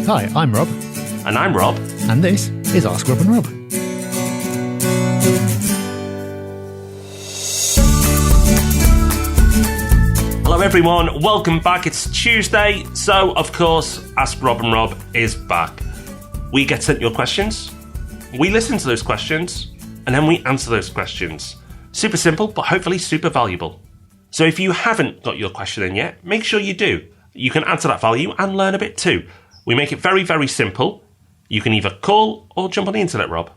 Hi, I'm Rob. And I'm Rob. And this is Ask Rob and Rob. Hello everyone, welcome back. It's Tuesday, so of course, Ask Rob and Rob is back. We get sent your questions, we listen to those questions, and then we answer those questions. Super simple, but hopefully super valuable. So if you haven't got your question in yet, make sure you do. You can add to that value and learn a bit too. We make it very, very simple. You can either call or jump on the internet, Rob.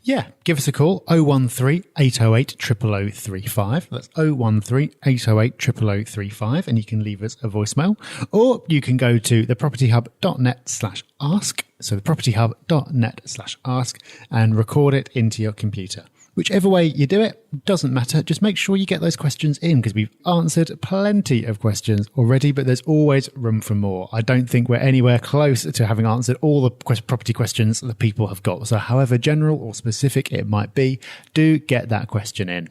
Yeah, give us a call, 013 808 0035. That's 013 808 0035, and you can leave us a voicemail. Or you can go to thepropertyhub.net/ask, so thepropertyhub.net/ask, and record it into your computer. Whichever way you do it, doesn't matter. Just make sure you get those questions in, because we've answered plenty of questions already, but there's always room for more. I don't think we're anywhere close to having answered all the property questions that people have got. So however general or specific it might be, do get that question in.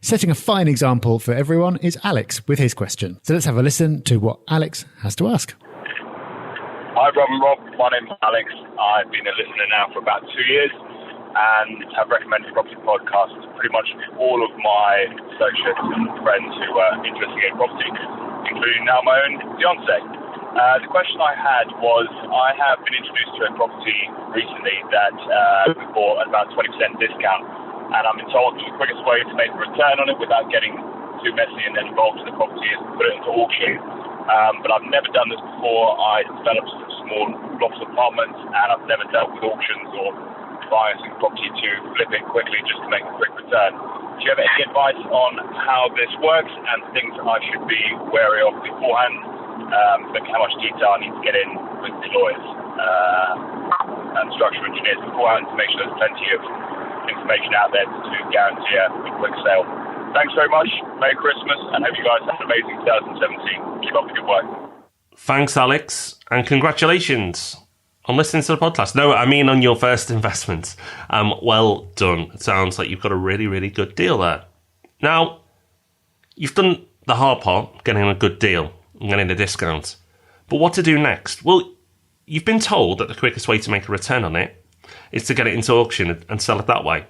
Setting a fine example for everyone is Alex with his question. So let's have a listen to what Alex has to ask. Hi, Rob and Rob. My name's Alex. I've been a listener now for about 2 years, and have recommended property podcasts to pretty much all of my associates and friends who are interested in property, including now my own fiance. The question I had was, I have been introduced to a property recently that we bought at about 20% discount, and I've been told the quickest way to make a return on it without getting too messy and then involved in the property is to put it into auction. But I've never done this before. I developed some small blocks of apartments, and I've never dealt with auctions or buying some property to flip it quickly just to make a quick return. Do you have any advice on how this works and things I should be wary of beforehand? Maybe how much detail I need to get in with the lawyers and structural engineers beforehand to make sure there's plenty of information out there to guarantee a quick sale. Thanks very much. Merry Christmas, and hope you guys have an amazing 2017. Keep up the good work. Thanks, Alex, and congratulations on listening to the podcast. No, I mean on your first investment. Well done. It sounds like you've got a really, really good deal there. Now, you've done the hard part, getting a good deal and getting a discount. But what to do next? Well, you've been told that the quickest way to make a return on it is to get it into auction and sell it that way.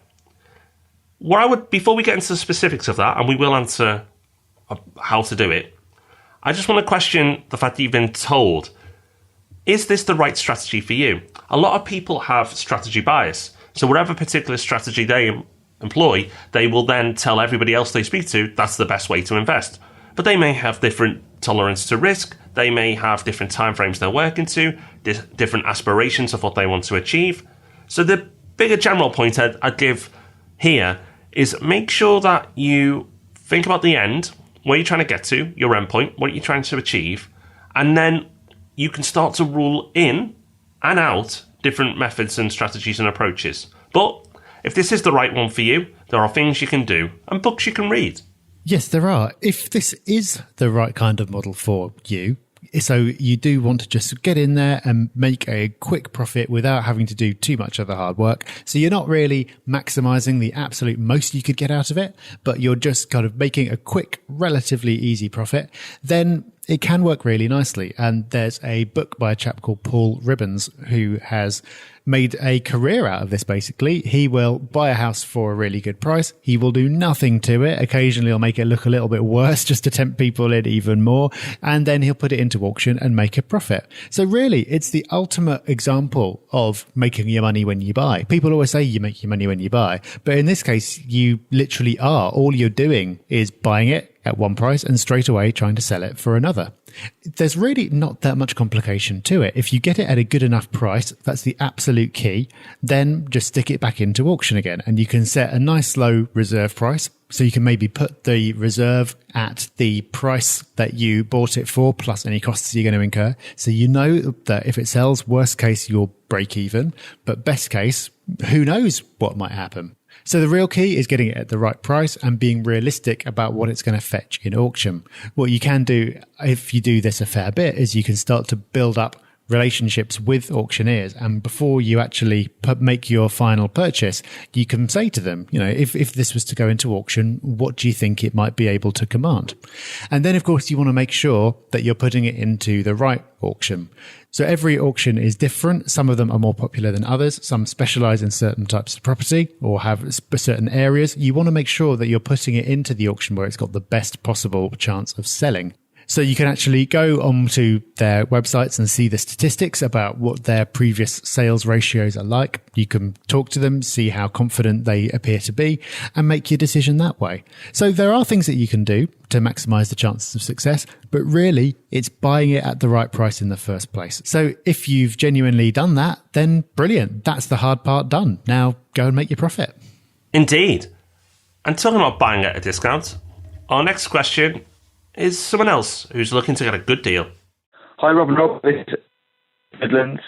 What I would, before we get into the specifics of that, and we will answer how to do it, I just want to question the fact that you've been told, is this the right strategy for you? A lot of people have strategy bias. So whatever particular strategy they employ, they will then tell everybody else they speak to that's the best way to invest. But they may have different tolerance to risk. They may have different timeframes they're working to, different aspirations of what they want to achieve. So the bigger general point I'd give here is make sure that you think about the end, where you're trying to get to, your end point, what you're trying to achieve, and then you can start to rule in and out different methods and strategies and approaches. But if this is the right one for you, there are things you can do and books you can read. Yes, there are. If this is the right kind of model for you, so you do want to just get in there and make a quick profit without having to do too much of the hard work. So you're not really maximizing the absolute most you could get out of it, but you're just kind of making a quick, relatively easy profit. Then it can work really nicely. And there's a book by a chap called Paul Ribbons who has made a career out of this, basically. He will buy a house for a really good price. He will do nothing to it. Occasionally he'll make it look a little bit worse just to tempt people in even more. And then he'll put it into auction and make a profit. So really, it's the ultimate example of making your money when you buy. People always say you make your money when you buy. But in this case, you literally are. All you're doing is buying it at one price and straight away trying to sell it for another. There's really not that much complication to it. If you get it at a good enough price, that's the absolute key, then just stick it back into auction again. And you can set a nice low reserve price. So you can maybe put the reserve at the price that you bought it for, plus any costs you're going to incur. So you know that if it sells, worst case, you'll break even. But best case, who knows what might happen. So the real key is getting it at the right price and being realistic about what it's going to fetch in auction. What you can do if you do this a fair bit is you can start to build up relationships with auctioneers, and before you actually make your final purchase, you can say to them, if this was to go into auction, what do you think it might be able to command? And then, of course, you want to make sure that you're putting it into the right auction. So every auction is different. Some of them are more popular than others. Some specialize in certain types of property or have certain areas. You want to make sure that you're putting it into the auction where it's got the best possible chance of selling. So you can actually go onto their websites and see the statistics about what their previous sales ratios are like. You can talk to them, see how confident they appear to be, and make your decision that way. So there are things that you can do to maximize the chances of success, but really it's buying it at the right price in the first place. So if you've genuinely done that, then brilliant. That's the hard part done. Now go and make your profit. Indeed. And talking about buying at a discount, our next question is someone else who's looking to get a good deal. Hi, Rob and Rob. This is Midlands.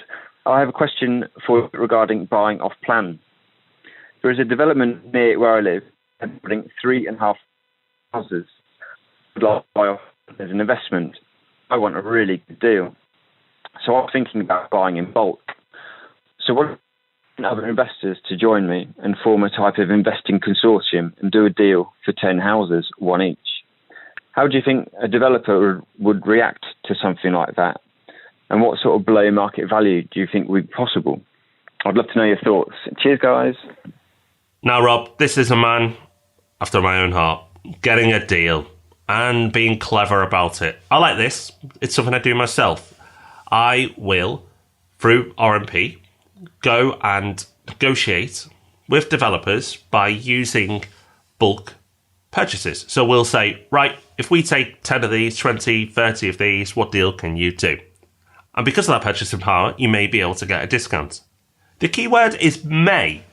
I have a question for regarding buying off plan. There is a development near where I live, building 3.5 houses. I'd like to buy off as an investment. I want a really good deal. So I'm thinking about buying in bulk. So what other investors to join me and form a type of investing consortium and do a deal for 10 houses, one each? How do you think a developer would react to something like that? And what sort of below market value do you think would be possible? I'd love to know your thoughts. Cheers, guys. Now, Rob, this is a man after my own heart, getting a deal and being clever about it. I like this. It's something I do myself. I will, through RMP, go and negotiate with developers by using bulk purchases. So we'll say, right, if we take 10 of these, 20, 30 of these, what deal can you do? And because of that purchasing power, you may be able to get a discount. The key word is may,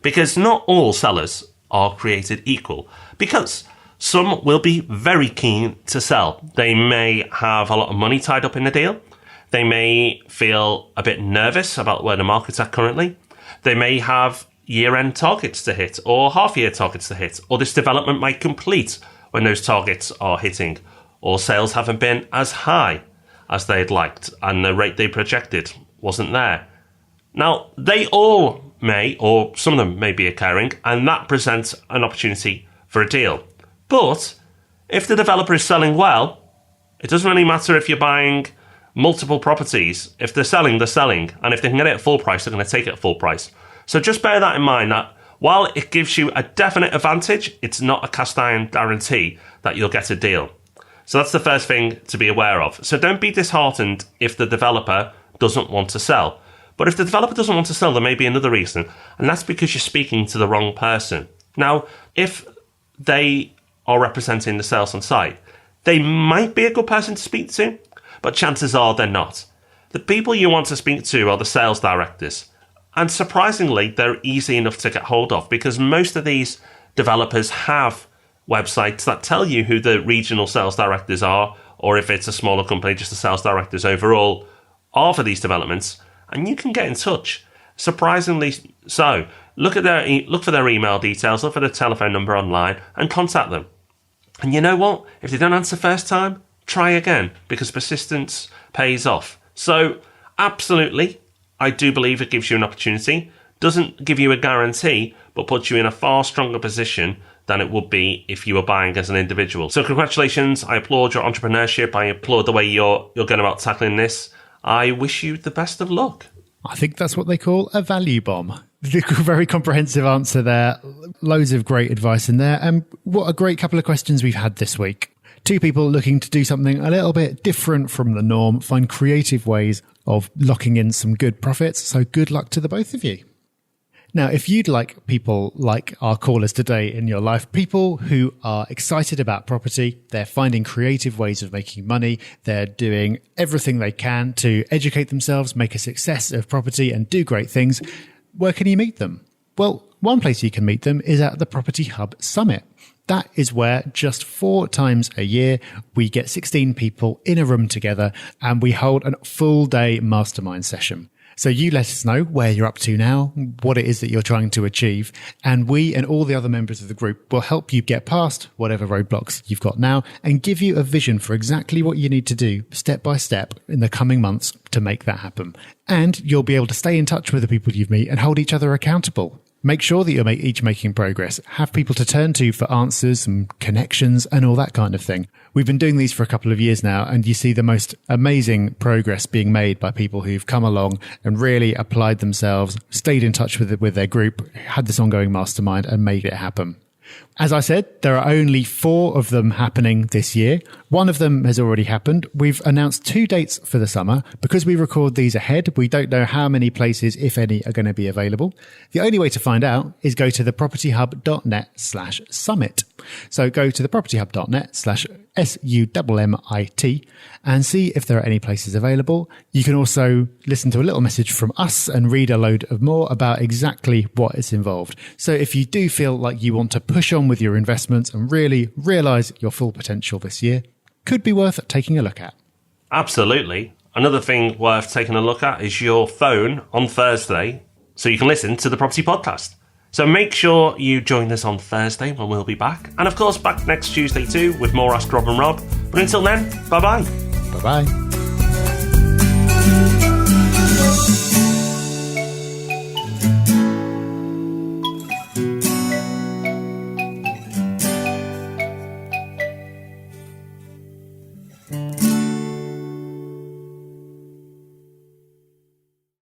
because not all sellers are created equal, because some will be very keen to sell. They may have a lot of money tied up in the deal. They may feel a bit nervous about where the market's at currently. They may have year-end targets to hit or half-year targets to hit, or this development might complete when those targets are hitting, or sales haven't been as high as they'd liked and the rate they projected wasn't there. Now, they all may, or some of them may be occurring, and that presents an opportunity for a deal. But if the developer is selling well, it doesn't really matter if you're buying multiple properties. If they're selling, they're selling. And if they can get it at full price, they're going to take it at full price. So just bear that in mind, that while it gives you a definite advantage, it's not a cast iron guarantee that you'll get a deal. So that's the first thing to be aware of. So don't be disheartened if the developer doesn't want to sell. But if the developer doesn't want to sell, there may be another reason, and that's because you're speaking to the wrong person. Now, if they are representing the sales on site, they might be a good person to speak to, but chances are they're not. The people you want to speak to are the sales directors. And surprisingly, they're easy enough to get hold of because most of these developers have websites that tell you who the regional sales directors are, or if it's a smaller company, just the sales directors overall are for these developments, and you can get in touch. Surprisingly so. Look for their email details, look for their telephone number online, and contact them. And you know what? If they don't answer first time, try again, because persistence pays off. So, absolutely, I do believe it gives you an opportunity. Doesn't give you a guarantee, but puts you in a far stronger position than it would be if you were buying as an individual. So congratulations. I applaud your entrepreneurship. I applaud the way you're going about tackling this. I wish you the best of luck. I think that's what they call a value bomb. Very comprehensive answer there. Loads of great advice in there. And what a great couple of questions we've had this week. Two people looking to do something a little bit different from the norm, find creative ways of locking in some good profits. So good luck to the both of you. Now, if you'd like people like our callers today in your life, people who are excited about property, they're finding creative ways of making money, they're doing everything they can to educate themselves, make a success of property and do great things, where can you meet them? Well, one place you can meet them is at the Property Hub Summit. That is where just 4 times a year, we get 16 people in a room together and we hold a full day mastermind session. So you let us know where you're up to now, what it is that you're trying to achieve, and we and all the other members of the group will help you get past whatever roadblocks you've got now and give you a vision for exactly what you need to do step by step in the coming months to make that happen. And you'll be able to stay in touch with the people you meet and hold each other accountable. Make sure that you're each making progress. Have people to turn to for answers and connections and all that kind of thing. We've been doing these for a couple of years now, and you see the most amazing progress being made by people who've come along and really applied themselves, stayed in touch with their group, had this ongoing mastermind and made it happen. As I said, there are only 4 of them happening this year. One of them has already happened. We've announced 2 dates for the summer. Because we record these ahead, we don't know how many places, if any, are going to be available. The only way to find out is go to thepropertyhub.net/summit. So go to thepropertyhub.net/SUMMIT and see if there are any places available. You can also listen to a little message from us and read a load of more about exactly what is involved. So if you do feel like you want to push on with your investments and really realize your full potential this year, could be worth taking a look at. Absolutely. Another thing worth taking a look at is your phone on Thursday, so you can listen to the Property Podcast. So make sure you join us on Thursday when we'll be back. And of course, back next Tuesday too with more Ask Rob and Rob. But until then, bye-bye. Bye-bye.